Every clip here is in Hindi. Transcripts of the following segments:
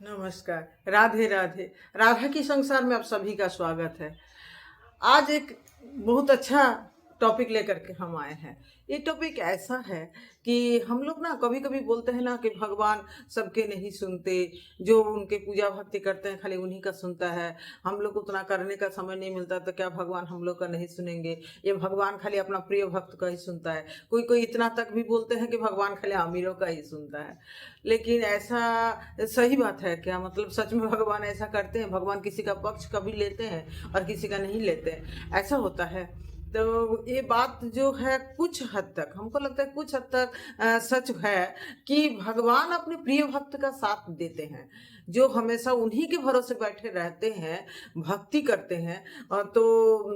नमस्कार। राधे राधे। राधा की संसार में आप सभी का स्वागत है। आज एक बहुत अच्छा टॉपिक लेकर के हम आए हैं। ये टॉपिक ऐसा है कि हम लोग ना कभी कभी बोलते हैं ना कि भगवान सबके नहीं सुनते, जो उनके पूजा भक्ति करते हैं खाली उन्हीं का सुनता है। हम लोग को उतना करने का समय नहीं मिलता तो क्या भगवान हम लोग का नहीं सुनेंगे? ये भगवान खाली अपना प्रिय भक्त का ही सुनता है। कोई कोई इतना तक भी बोलते हैं कि भगवान खाली अमीरों का ही सुनता है। लेकिन ऐसा सही बात है क्या? मतलब सच में भगवान ऐसा करते हैं? भगवान किसी का पक्ष कभी लेते हैं और किसी का नहीं लेते हैं? ऐसा होता है। तो ये बात जो है कुछ हद तक हमको लगता है कुछ हद तक सच है कि भगवान अपने प्रिय भक्त का साथ देते हैं, जो हमेशा उन्हीं के भरोसे बैठे रहते हैं, भक्ति करते हैं। और तो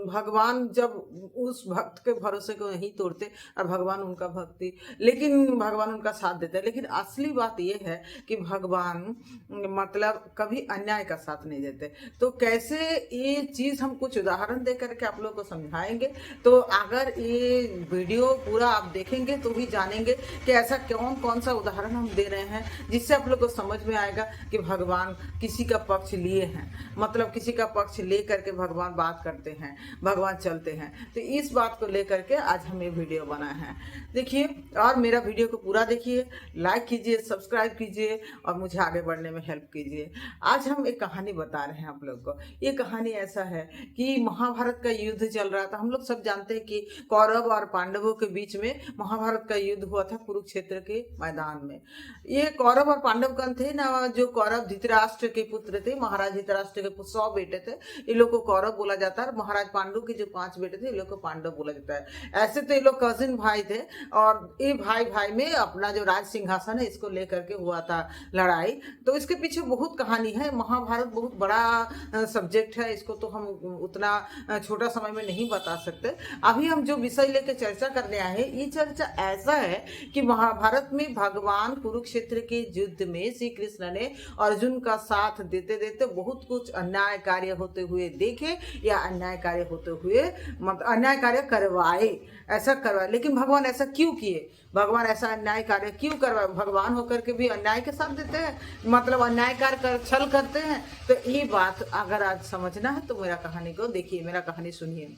भगवान जब उस भक्त के भरोसे को नहीं तोड़ते और भगवान उनका भक्ति, लेकिन भगवान उनका साथ देते हैं। लेकिन असली बात यह है कि भगवान मतलब कभी अन्याय का साथ नहीं देते। तो कैसे ये चीज़ हम कुछ उदाहरण दे करके आप लोग को समझाएंगे। तो अगर ये वीडियो पूरा आप देखेंगे तो भी जानेंगे कि ऐसा कौन कौन सा उदाहरण हम दे रहे हैं जिससे आप लोग को समझ में आएगा कि भगवान किसी का पक्ष लिए हैं, मतलब किसी का पक्ष ले करके भगवान बात करते हैं, भगवान चलते हैं। तो इस बात को लेकर के आज हम ये वीडियो बनाए हैं। देखिए, और मेरा वीडियो को पूरा देखिए, लाइक कीजिए, सब्सक्राइब कीजिए और मुझे आगे बढ़ने में हेल्प कीजिए। आज हम एक कहानी बता रहे हैं आप लोग को। ये कहानी ऐसा है कि महाभारत का युद्ध चल रहा था। हम लोग सब जानते हैं कि कौरव और पांडवों के बीच में महाभारत का युद्ध हुआ था कुरुक्षेत्र के मैदान में। ये कौरव और पांडव कौन थे ना? जो कौरव धृतराष्ट्र के पुत्र थे, महाराज धृतराष्ट्र के 100 बेटे थे, ये लोग को कौरव बोला जाता है। और महाराज पांडु के जो 5 बेटे थे, ये लोग को पांडव बोला जाता है। ऐसे तो ये लोग कजिन भाई थे और ये भाई भाई में अपना जो राज सिंहासन है इसको लेकर के हुआ था लड़ाई। तो इसके पीछे बहुत कहानी है। महाभारत बहुत बड़ा सब्जेक्ट है, इसको तो हम उतना छोटा समय में नहीं बता सकते। अभी हम जो विषय लेकर चर्चा करने आए हैं, ये चर्चा ऐसा है कि महाभारत में भगवान कुरुक्षेत्र के युद्ध में श्री कृष्ण ने अर्जुन का साथ देते देते बहुत कुछ अन्याय कार्य होते हुए देखे, या अन्याय कार्य होते हुए मतलब अन्याय कार्य करवाए, ऐसा करवाए। लेकिन भगवान ऐसा क्यों किए? भगवान ऐसा अन्याय कार्य क्यों करवाए? भगवान होकर के भी अन्याय के साथ देते हैं, मतलब अन्याय कार्य कर छल करते हैं। तो ये बात अगर आज समझना है तो मेरा कहानी को देखिए, मेरा कहानी सुनिए।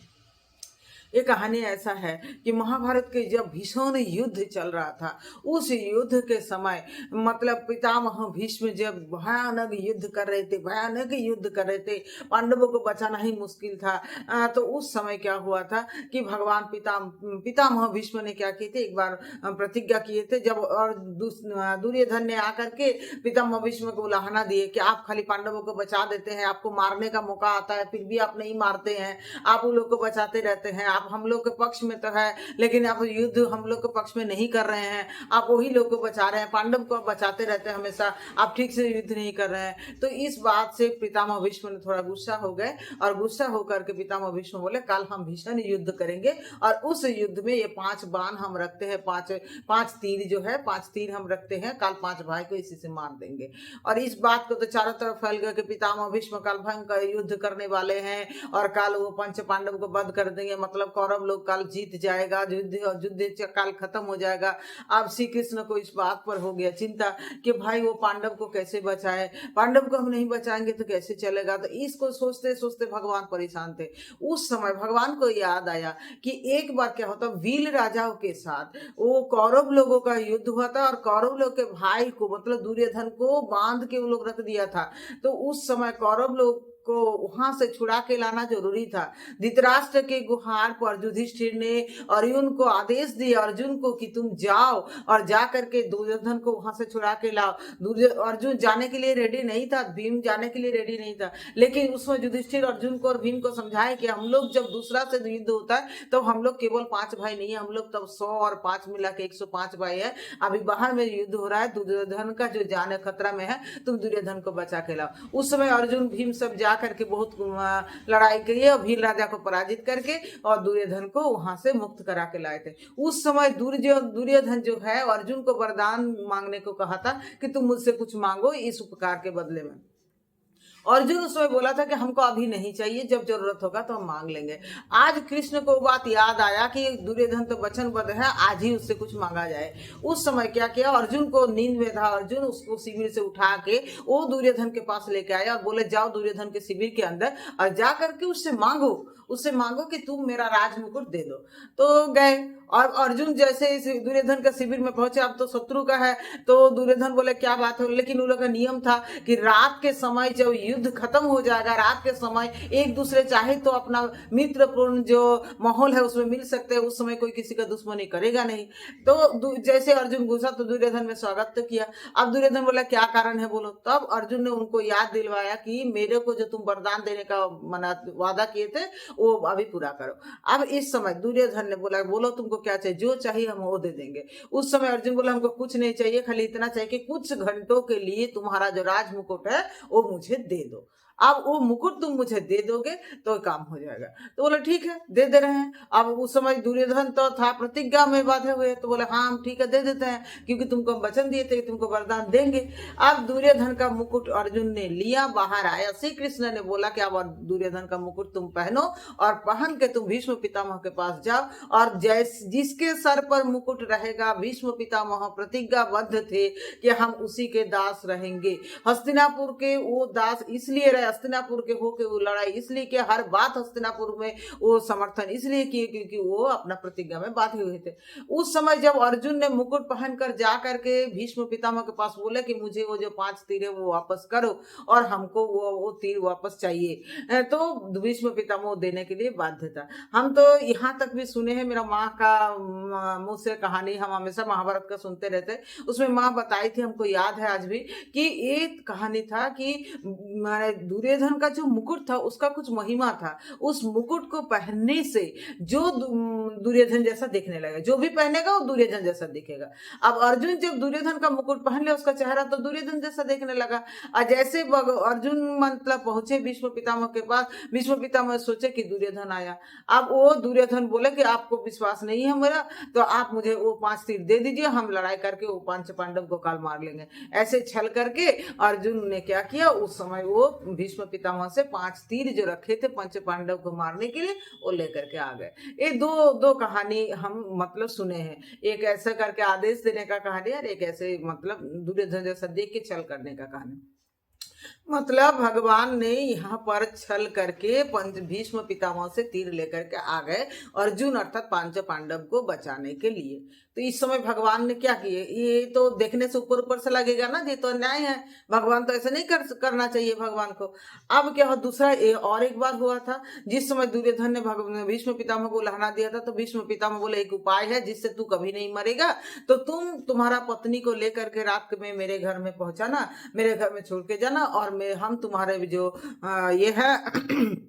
ये कहानी ऐसा है कि महाभारत के जब भीषण युद्ध चल रहा था, उस युद्ध के समय मतलब पितामह भीष्म जब भयानक युद्ध कर रहे थे, भयानक युद्ध कर रहे थे, पांडवों को बचाना ही मुश्किल था। तो उस समय क्या हुआ था कि भगवान पितामह भीष्म ने क्या किए थे, एक बार प्रतिज्ञा किए थे जब, और दुर्योधन ने आकर के पितामह भीष्म को उलाहना दिए कि आप खाली पांडवों को बचा देते हैं, आपको मारने का मौका आता है फिर भी आप नहीं मारते हैं, आप उन लोग को बचाते रहते हैं, आप हम लोग के पक्ष में तो है लेकिन आप युद्ध हम लोग के पक्ष में नहीं कर रहे हैं, आप वही लोग को बचा रहे हैं, पांडव को बचाते रहते हैं हमेशा, आप ठीक से युद्ध नहीं कर रहे हैं। तो इस बात से पितामह भीष्म ने थोड़ा गुस्सा हो गए और गुस्सा होकर के पितामह भीष्म बोले कल हम भीषण युद्ध करेंगे और उस युद्ध में ये 5 बाण हम रखते हैं, 5 तीर जो है 5 तीर हम रखते हैं, कल 5 भाई को इसी से मार देंगे। और इस बात को तो चारों तरफ फैल गया कि पितामह भीष्म कल भयंकर युद्ध करने वाले हैं और कल वो पंच पांडव को वध कर देंगे, मतलब कौरव लोग कल जीत जाएगा, युद्ध काल खत्म हो जाएगा। अब श्री कृष्ण को इस बात पर हो गया चिंता कि भाई वो पांडव को कैसे बचाए, पांडव को हम नहीं बचाएंगे तो कैसे चलेगा। तो इसको सोचते सोचते भगवान परेशान थे। उस समय भगवान को याद आया कि एक बार क्या होता, वीर राजाओं के साथ वो कौरव लोगों का युद्ध हुआ था और कौरव लोग के भाई को मतलब दुर्योधन को बांध के वो लोग रख दिया था। तो उस समय कौरव लोग को वहां से छुड़ा के लाना जरूरी था। धृतराष्ट्र के गुहार पर युधिष्ठिर ने अर्जुन को आदेश दिया, अर्जुन को कि तुम जाओ और जा करके दुर्योधन को वहां से छुड़ा के लाओ। अर्जुन जाने के लिए रेडी नहीं था, भीम जाने के लिए रेडी नहीं था, लेकिन उसमें युधिष्ठिर अर्जुन को और भीम को समझाए कि हम लोग जब दूसरा से युद्ध होता है तो हम लोग केवल 5 भाई नहीं है, हम लोग तब 100 और 5 मिला के 105 भाई है। अभी बाहर में युद्ध हो रहा है, दुर्योधन का जो जान खतरा में है, तुम दुर्योधन को बचा के लाओ। उस समय अर्जुन भीम सब जा करके बहुत लड़ाई की और भील राजा को पराजित करके और दुर्योधन को वहां से मुक्त करा के लाए थे। उस समय दुर्योधन जो है अर्जुन को वरदान मांगने को कहा था कि तुम मुझसे कुछ मांगो इस उपकार के बदले में। अर्जुन उस समय बोला था कि हमको अभी नहीं चाहिए, जब जरूरत होगा तो हम मांग लेंगे। आज कृष्ण को बात याद आया कि दुर्योधन तो वचनबद्ध है, आज ही उससे कुछ मांगा जाए। उस समय क्या किया, अर्जुन को नींद में था, अर्जुन उसको शिविर से उठा के वो दुर्योधन के पास लेके आया और बोले जाओ दुर्योधन के शिविर के अंदर और जा करके उससे मांगो कि तुम मेरा राज मुकुट दे दो। तो गए और अर्जुन जैसे इस दुर्योधन का शिविर में पहुंचे, अब तो शत्रु का है, तो दुर्योधन बोले क्या बात है, लेकिन उन लोग का नियम था कि रात के समय जब युद्ध खत्म हो जाएगा, रात के समय एक दूसरे चाहे तो अपना मित्रपूर्ण जो माहौल है उसमें मिल सकते हैं, उस समय कोई किसी का दुश्मनी करेगा नहीं। तो जैसे अर्जुन घुसा तो दुर्योधन ने स्वागत तो किया। अब दुर्योधन बोला क्या कारण है बोलो, तब अर्जुन ने उनको याद दिलवाया कि मेरे को जो तुम वरदान देने का मना वादा किए थे वो अभी पूरा करो। अब इस समय दुर्योधन ने बोला बोलो तुमको क्या चाहिए, जो चाहिए हम वो दे देंगे। उस समय अर्जुन बोला हमको कुछ नहीं चाहिए, खाली इतना चाहिए कि कुछ घंटों के लिए तुम्हारा जो राज मुकुट है वो मुझे दे दो। अब वो मुकुट तुम मुझे दे दोगे तो काम हो जाएगा। तो बोले ठीक है दे दे रहे हैं। अब उस समय दुर्योधन तो था प्रतिज्ञा में बांधे हुए, तो बोले हाँ हम ठीक है दे देते हैं, क्योंकि तुमको हम वचन दिए थे कि तुमको वरदान देंगे। अब दुर्योधन का मुकुट अर्जुन ने लिया, बाहर आया, श्री कृष्ण ने बोला कि अब दुर्योधन का मुकुट तुम पहनो और पहन के तुम भीष्म पितामह के पास जाओ, और जिसके सर पर मुकुट रहेगा भीष्म पितामह प्रतिज्ञाबद्ध थे कि हम उसी के दास रहेंगे। हस्तिनापुर के वो दास इसलिए रहे, हस्तिनापुर के होके वो लड़ाई इसलिए कि हर बात हस्तिनापुर में वो समर्थन इसलिए किए क्योंकि वो अपना प्रतिज्ञा में बांधे हुए थे। उस समय जब अर्जुन ने मुकुट पहनकर जा करके भीष्म पितामह के पास बोले कि मुझे वो जो 5 तीर है वो वापस करो और हमको वो तीर वापस चाहिए, तो भीष्म पितामह देने के लिए बाध्य था। हम तो यहाँ तक भी सुने हैं, मेरा माँ का मुंह से कहानी हम हमेशा महाभारत का सुनते रहते, उसमें माँ बताई थी, हमको याद है आज भी, कि ये कहानी था कि दुर्योधन का जो मुकुट था उसका कुछ महिमा था। उस मुकुट को पहनने से जो दुर्योधन जैसा दिखने लगा, जो भी पहनेगा वो दुर्योधन जैसा दिखेगा। अब अर्जुन जब दुर्योधन का मुकुट पहन लिया उसका चेहरा तो दुर्योधन जैसा देखने लगा। और जैसे अर्जुन मतलब पहुंचे भीष्म पितामह के पास, भीष्म पितामह सोचे कि दुर्योधन आया। अब वो दुर्योधन बोले कि आपको विश्वास नहीं है मेरा, तो आप मुझे वो 5 तीर दे दीजिए, हम लड़ाई करके वो 5 पांडव को काल मार लेंगे। ऐसे छल करके अर्जुन ने क्या किया, उस समय वो भीष्म पितामह से 5 तीर जो रखे थे पंच पांडव को मारने के लिए वो लेकर के आ गए। ये दो कहानी हम मतलब सुने हैं, एक ऐसा करके आदेश देने का कहानी और एक ऐसे मतलब दुर्योधन जैसा देख के छल करने का कहानी। मतलब भगवान ने यहाँ पर छल करके पंच भीष्म पितामह से तीर लेकर के आ गए अर्जुन अर्थात पांच पांडव को बचाने के लिए। तो इस समय भगवान ने क्या किए, ये तो देखने से ऊपर ऊपर से लगेगा ना, ये तो अन्याय है, भगवान तो ऐसा नहीं करना चाहिए भगवान को। अब क्या हो, दूसरा और एक बार हुआ था जिस समय दुर्योधन ने भीष्म पितामह को लहना दिया था, तो भीष्म पितामह बोले एक उपाय है जिससे तू कभी नहीं मरेगा, तो तुम्हारा पत्नी को लेकर के रात में मेरे घर में पहुंचाना, मेरे घर में छोड़ के जाना, और हम तुम्हारे जो ये है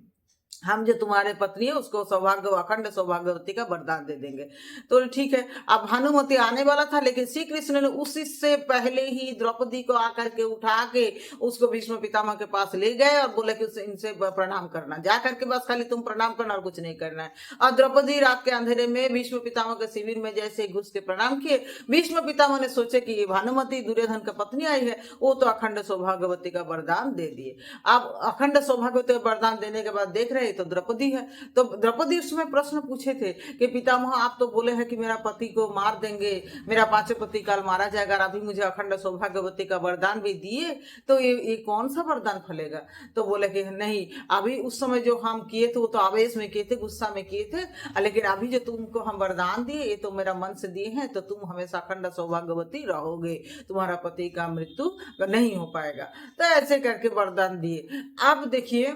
हम जो तुम्हारे पत्नी है उसको सौभाग्य अखंड सौभाग्यवती का वरदान दे देंगे। तो ठीक है, अब भानुमति आने वाला था, लेकिन श्री कृष्ण ने उससे पहले ही द्रौपदी को आकर के उठा के उसको भीष्म पितामह के पास ले गए और बोले कि इनसे प्रणाम करना, जा करके बस खाली तुम प्रणाम करना और कुछ नहीं करना है। और द्रौपदी रात के अंधेरे में भीष्म पितामह के शिविर में जैसे घुस के प्रणाम किए, भीष्म पितामह ने सोचे कि भानुमति दुर्योधन का पत्नी आई है, वो तो अखंड सौभाग्यवती का वरदान दे दिए। अब अखंड सौभाग्यवती का वरदान देने के बाद देख रहे तो द्रौपदी है, तो द्रौपदी उसमें प्रश्न पूछे थे कि पितामह आप तो बोले हैं कि मेरा पति को मार देंगे, मेरा 5 पति काल मारा जाएगा, और अभी मुझे अखंड सौभाग्यवती का वरदान भी दिए, तो ये कौन सा वरदान फलेगा। तो बोले कि नहीं, अभी उस समय जो हम किए थे वो तो आवेश में किए थे, गुस्सा में किए थे, लेकिन अभी जो तुमको हम वरदान दिए ये तो मेरा मन से दिए हैं, तो तुम हमेशा अखंड सौभाग्यवती रहोगे, तुम्हारा पति का मृत्यु नहीं हो पाएगा। तो ऐसे करके वरदान दिए। अब देखिए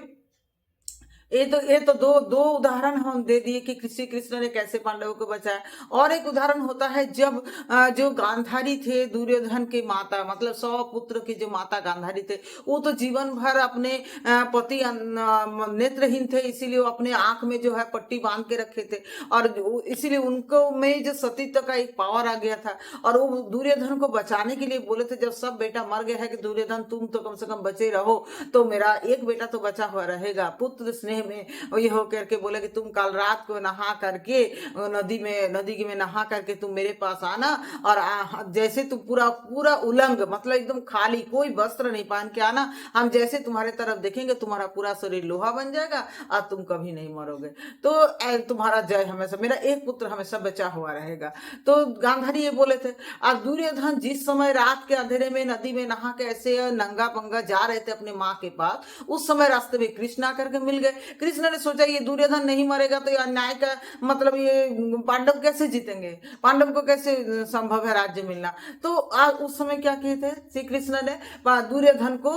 ये तो दो उदाहरण हम दे दिए कि श्री कृष्ण ने कैसे पांडवों को बचाया। और एक उदाहरण होता है जब जो गांधारी थे दुर्योधन के माता, मतलब 100 पुत्र की जो माता गांधारी थे, वो तो जीवन भर अपने पति नेत्रहीन थे, इसीलिए वो अपने आंख में जो है पट्टी बांध के रखे थे, और इसीलिए उनको में जो सतीत्व का एक पावर आ गया था, और वो दुर्योधन को बचाने के लिए बोले थे जब सब बेटा मर गया है कि दुर्योधन तुम तो कम से कम बचे रहो, तो मेरा एक बेटा तो बचा हुआ रहेगा, पुत्र स्नेह में ये हो करके बोले कि तुम कल रात को नहा करके नदी में नहा करके तुम मेरे पास आना, और जैसे तुम पूरा पूरा उलंग मतलब एकदम खाली कोई वस्त्र नहीं पहन के आना, हम जैसे तुम्हारे तरफ देखेंगे तुम्हारा पूरा शरीर लोहा बन जाएगा और तुम कभी नहीं मरोगे, तो तुम्हारा जय हमेशा, मेरा एक पुत्र हमेशा बचा हुआ रहेगा। तो गांधारी ये बोले थे। अब दुर्योधन जिस समय रात के अंधेरे में नदी में नहा के ऐसे नंगा पंगा जा रहे थे अपने माँ के पास, उस समय रास्ते में कृष्ण आकर के मिल गए। कृष्ण ने सोचा ये दुर्योधन नहीं मरेगा तो ये अन्याय का मतलब ये पांडव कैसे जीतेंगे, पांडव को कैसे संभव है राज्य मिलना। तो आज उस समय क्या किए थे श्री कृष्ण ने, दुर्योधन को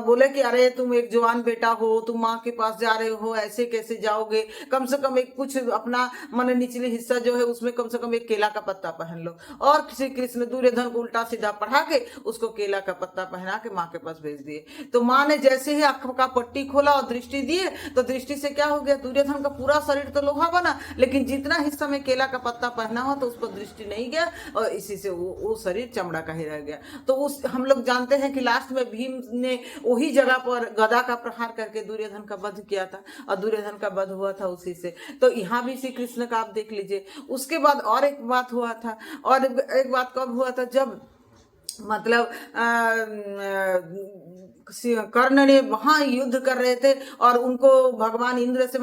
बोले कि अरे तुम एक जवान बेटा हो, तुम माँ के पास जा रहे हो, ऐसे कैसे जाओगे, कम से कम एक कुछ अपना मन निचले हिस्सा जो है उसमें कम से कम एक केला का पत्ता पहन लो। और श्री कृष्ण दुर्योधन को उल्टा सीधा पढ़ा के उसको केला का पत्ता पहना के माँ के पास भेज दिए। तो माँ ने जैसे ही आंख का पट्टी खोला और दृष्टि दिए तो दृष्टि से क्या हो गया, दुर्योधन का पूरा शरीर तो लोहा बना, लेकिन जितना हिस्सा में केला का पत्ता पहना हुआ तो उस पर दृष्टि नहीं गया और इसी से वो शरीर चमड़ा का ही रह गया। तो उस हम लोग जानते हैं कि लास्ट में भीम ने वही जगह पर गदा का प्रहार करके दुर्योधन का वध किया था और दुर्योधन का वध हुआ था उसी से। तो यहाँ भी श्री कृष्ण का आप देख लीजिए। उसके बाद और एक बात हुआ था, और एक बात कब हुआ था, जब मतलब कर्ण ने वहां युद्ध कर रहे थे और उनको भगवान इंद्र से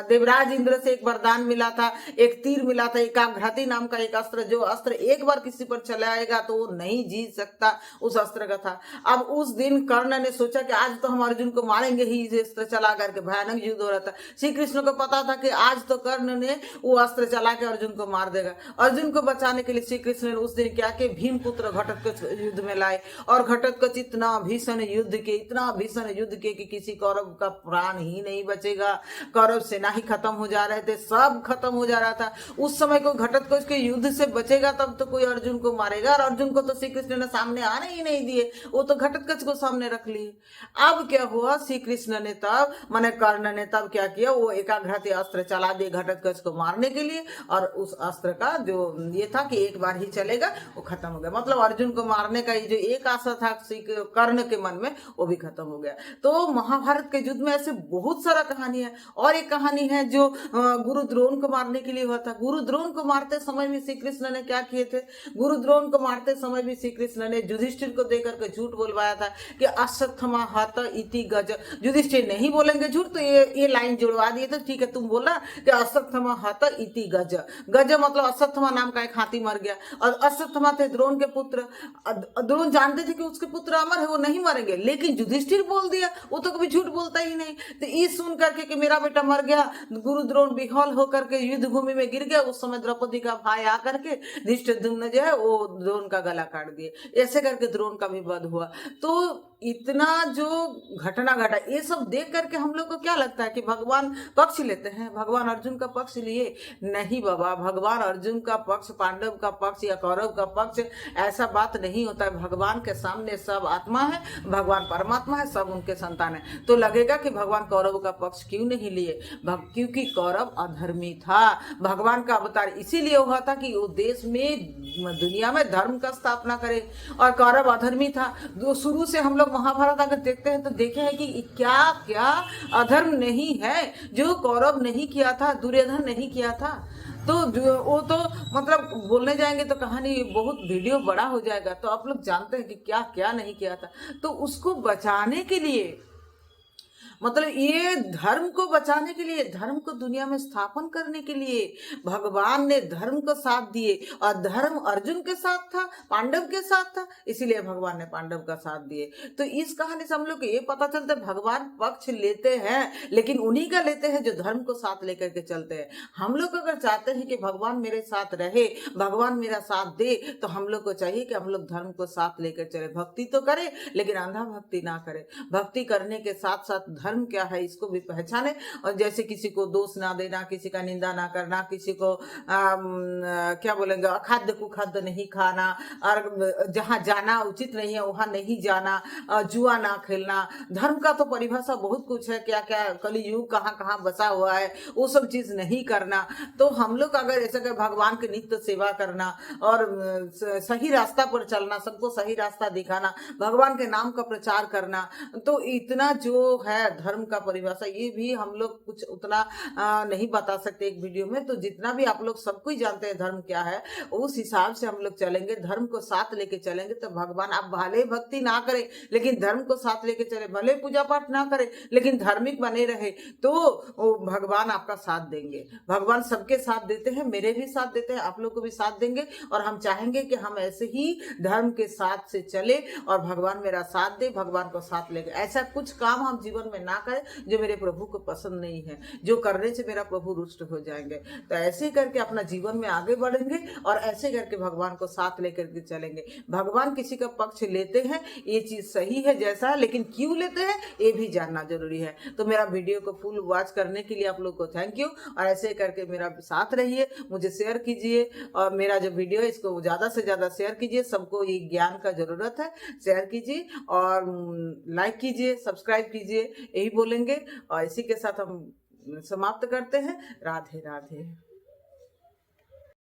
देवराज इंद्र से एक वरदान मिला था, एक तीर मिला था, एकाघ्रति नाम का एक अस्त्र, जो अस्त्र एक बार किसी पर चलाएगा तो वो नहीं जीत सकता, उस अस्त्र का था। अब उस दिन कर्ण ने सोचा कि आज तो हम अर्जुन को मारेंगे ही, इस अस्त्र चला करके भयानक युद्ध हो रहा था। श्री कृष्ण को पता था कि आज तो कर्ण ने वो अस्त्र चला के अर्जुन को मार देगा। अर्जुन को बचाने के लिए श्री कृष्ण ने उस दिन क्या कि भीम पुत्र घटोत्कच युद्ध में लाए, और घटोत्कच इतना भीषण युद्ध के, इतना भीषण युद्ध के कि किसी कौरव का प्राण ही नहीं बचेगा, कौरव सेना ही खत्म हो जा रहे थे, सब खत्म हो जा रहा था। उस समय को घटोत्कच के युद्ध से बचेगा तब तो कोई अर्जुन को मारेगा, और अर्जुन को तो श्री कृष्ण ने सामने आने ही नहीं दिए, वो तो घटोत्कच को सामने रख लिए। अब क्या हुआ, श्री कृष्ण ने तब माने कर्ण ने तब क्या किया, वो एकाघ्रति अस्त्र चला दिए घटोत्कच को मारने के लिए, और उस अस्त्र का जो ये था कि एक बार ही चलेगा वो खत्म हो गया। मतलब अर्जुन को मारने का जो एक आशा था कर्ण के मन में वो भी खत्म हो गया। तो महाभारत के युद्ध में ऐसे बहुत सारा कहानी है। और एक कहानी है जो गुरु द्रोण को मारने के लिए हुआ था। गुरु द्रोण को मारते समय भी श्री कृष्ण ने क्या किए थे, गुरु द्रोण को मारते समय भी श्री कृष्ण ने युधिष्ठिर को देकर के झूठ बोलवाया था कि अश्वत्थामा हत इति गज। युधिष्ठिर नहीं बोलेंगे झूठ, तो ये लाइन जुड़वा दिए थे, ठीक है तुम बोला कि अश्वत्थामा हत इति गज। गज मतलब अश्वत्थामा नाम का एक हाथी मर गया, और अश्वत्थामा थे द्रोण के पुत्र। द्रोण जानते थे कि उसके पुत्र अमर है, वो नहीं मरेंगे, लेकिन युधिष्ठिर बोल दिया, वो तो कभी झूठ बोलता ही नहीं। तो ये सुन करके कि मेरा बेटा मर गया, गुरु द्रोण विह्वल होकर के युद्ध भूमि में गिर गया। उस समय द्रौपदी का भाई आकर के धृष्टद्युम्न जो है वो द्रोण का गला काट दिए। ऐसे करके द्रोण का भी वध हुआ। तो इतना जो घटना घटा, ये सब देख करके हम लोग को क्या लगता है कि भगवान पक्ष लेते हैं, भगवान अर्जुन का पक्ष लिए? नहीं बाबा, भगवान अर्जुन का पक्ष, पांडव का पक्ष या कौरव का पक्ष, ऐसा बात नहीं होता है। भगवान के सामने सब आत्मा है, भगवान परमात्मा है, सब उनके संतान है। तो लगेगा कि भगवान कौरव का पक्ष क्यों नहीं लिए? क्योंकि कौरव अधर्मी था। भगवान का अवतार इसीलिए हुआ था कि वो देश में, दुनिया में धर्म का स्थापना करे, और कौरव अधर्मी था। शुरू से हम लोग महाभारत अगर देखते हैं तो देखे हैं कि क्या क्या अधर्म नहीं है जो कौरव नहीं किया था, दुर्योधन नहीं किया था। तो वो तो मतलब बोलने जाएंगे तो कहानी बहुत वीडियो बड़ा हो जाएगा। तो आप लोग जानते हैं कि क्या क्या नहीं किया था। तो उसको बचाने के लिए, मतलब ये धर्म को बचाने के लिए, धर्म को दुनिया में स्थापन करने के लिए भगवान ने धर्म को साथ दिए, और धर्म अर्जुन के साथ था, पांडव के साथ था, इसीलिए भगवान ने पांडव का साथ दिए। तो इस कहानी से हम लोग को ये पता चलता है भगवान पक्ष लेते हैं, लेकिन उन्हीं का लेते हैं जो धर्म को साथ लेकर के चलते हैं। हम लोग अगर चाहते हैं कि भगवान मेरे साथ रहे, भगवान मेरा साथ दे, तो हम लोग को चाहिए कि हम लोग धर्म को साथ लेकर चले। भक्ति तो करें लेकिन अंधा भक्ति ना करें। भक्ति करने के साथ साथ धर्म क्या है इसको भी पहचाने, और जैसे किसी को दोष ना देना, किसी का निंदा ना करना, किसी को क्या बोलेंगे, अखाद्य कुखाद्य नहीं खाना, और जहाँ जाना उचित नहीं है वहां नहीं जाना, जुआ ना खेलना। धर्म का तो परिभाषा बहुत कुछ है, क्या क्या कली युग कहाँ कहाँ बसा हुआ है, वो सब चीज नहीं करना। तो हम लोग अगर ऐसा कर भगवान की नित्य सेवा करना और सही रास्ता पर चलना, सबको सही रास्ता दिखाना, भगवान के नाम का प्रचार करना, तो इतना जो है धर्म का परिभाषा ये भी हम लोग कुछ उतना नहीं बता सकते एक वीडियो में। तो जितना भी आप लोग सबको ही जानते हैं धर्म क्या है, उस हिसाब से हम लोग चलेंगे, धर्म को साथ लेके चलेंगे तो भगवान, आप भले भक्ति ना करें लेकिन धर्म को साथ लेके चले, भले पूजा पाठ ना करें लेकिन धार्मिक बने रहे, तो भगवान आपका साथ देंगे। भगवान सबके साथ देते हैं, मेरे भी साथ देते हैं, आप लोग को भी साथ देंगे। और हम चाहेंगे कि हम ऐसे ही धर्म के साथ से चले और भगवान मेरा साथ दे, भगवान को साथ लेके ऐसा कुछ काम हम जीवन में ना करें जो मेरे प्रभु को पसंद नहीं है, जो करने से मेरा प्रभु रुष्ट हो जाएंगे। तो ऐसे ही करके अपना जीवन में आगे बढ़ेंगे और ऐसे करके भगवान को साथ लेकर के चलेंगे। भगवान किसी का पक्ष लेते हैं, ये चीज सही है जैसा है, लेकिन क्यों लेते हैं ये भी जानना जरूरी है। तो मेरा वीडियो को फुल वॉच करने के लिए आप लोग को थैंक यू। और ऐसे करके मेरा साथ रहिए, मुझे शेयर कीजिए और मेरा जो वीडियो है इसको ज्यादा से ज्यादा शेयर कीजिए। सबको ये ज्ञान का जरूरत है, शेयर कीजिए और लाइक कीजिए, सब्सक्राइब कीजिए, यही बोलेंगे। और इसी के साथ हम समाप्त करते हैं। राधे राधे।